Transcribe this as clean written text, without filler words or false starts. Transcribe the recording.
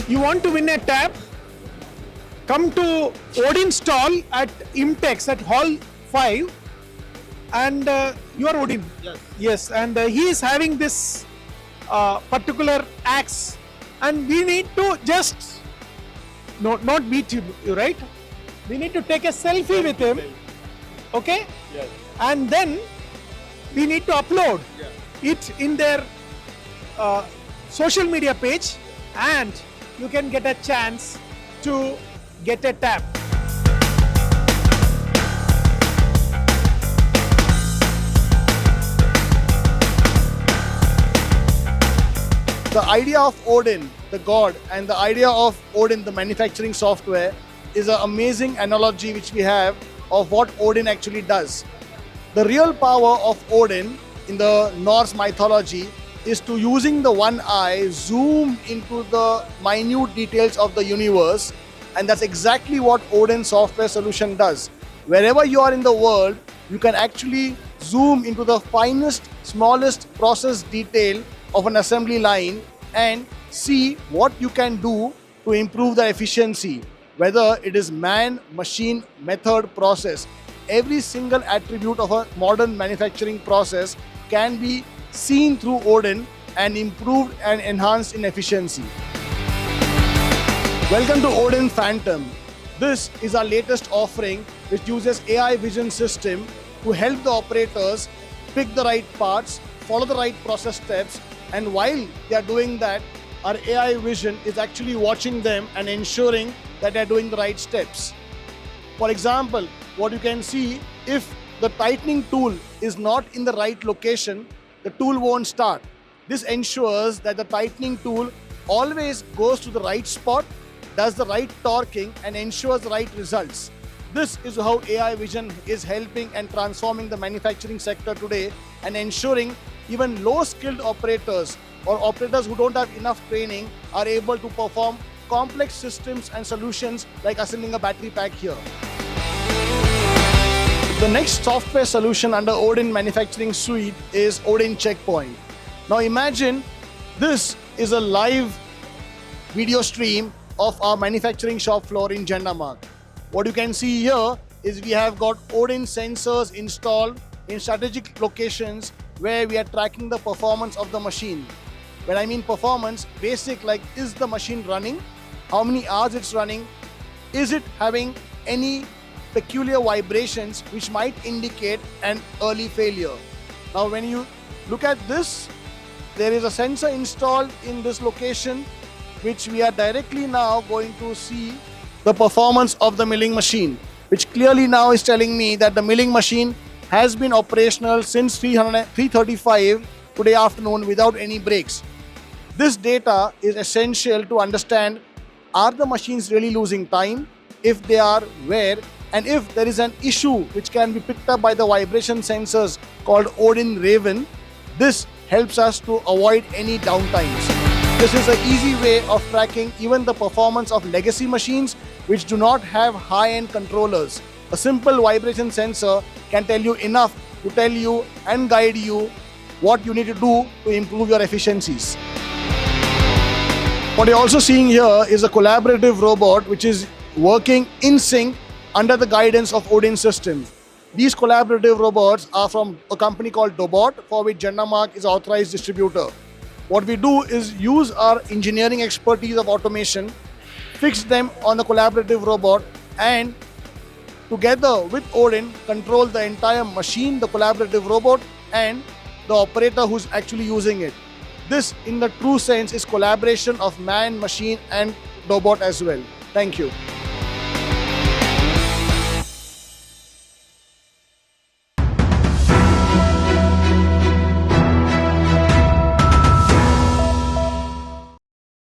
You want to win a tab? Come to Odin stall at IMTEX at Hall 5 and you are Odin. Yes. Yes, and he is having this particular axe and we need to just not beat you, right? We need to take a selfie with him, okay? Yes. And then we need to upload it in their social media page and you can get a chance to get a tab. The idea of Odin, the god, and the idea of Odin, the manufacturing software, is an amazing analogy which we have of what Odin actually does. The real power of Odin in the Norse mythology is to, using the one eye, zoom into the minute details of the universe, and that's exactly what Odin software solution does. Wherever you are in the world, you can actually zoom into the finest, smallest process detail of an assembly line and see what you can do to improve the efficiency, whether it is man, machine, method, process. Every single attribute of a modern manufacturing process can be seen through Odin and improved and enhanced in efficiency. Welcome to Odin Phantom. This is our latest offering which uses AI vision system to help the operators pick the right parts, follow the right process steps, and while they are doing that, our AI vision is actually watching them and ensuring that they are doing the right steps. For example, what you can see, if the tightening tool is not in the right location, the tool won't start. This ensures that the tightening tool always goes to the right spot, does the right torquing, and ensures the right results. This is how AI vision is helping and transforming the manufacturing sector today and ensuring even low-skilled operators or operators who don't have enough training are able to perform complex systems and solutions like assembling a battery pack here. The next software solution under Odin Manufacturing Suite is Odin Checkpoint. Now imagine this is a live video stream of our manufacturing shop floor in Jendamark. What you can see here is we have got Odin sensors installed in strategic locations where we are tracking the performance of the machine. When I mean performance, basic like, is the machine running? How many hours it's running? Is it having any peculiar vibrations which might indicate an early failure? Now when you look at this, there is a sensor installed in this location which we are directly now going to see the performance of the milling machine, which clearly now is telling me that the milling machine has been operational since 3:35 today afternoon without any breaks. This data is essential to understand, are the machines really losing time? If they are, where? And if there is an issue which can be picked up by the vibration sensors called Odin Raven, this helps us to avoid any downtimes. This is an easy way of tracking even the performance of legacy machines which do not have high-end controllers. A simple vibration sensor can tell you enough to tell you and guide you what you need to do to improve your efficiencies. What you're also seeing here is a collaborative robot which is working in sync under the guidance of Odin system. These collaborative robots are from a company called Dobot, for which Jendamark is authorized distributor. What we do is use our engineering expertise of automation, fix them on the collaborative robot, and together with Odin, control the entire machine, the collaborative robot, and the operator who's actually using it. This, in the true sense, is collaboration of man, machine, and robot as well. Thank you.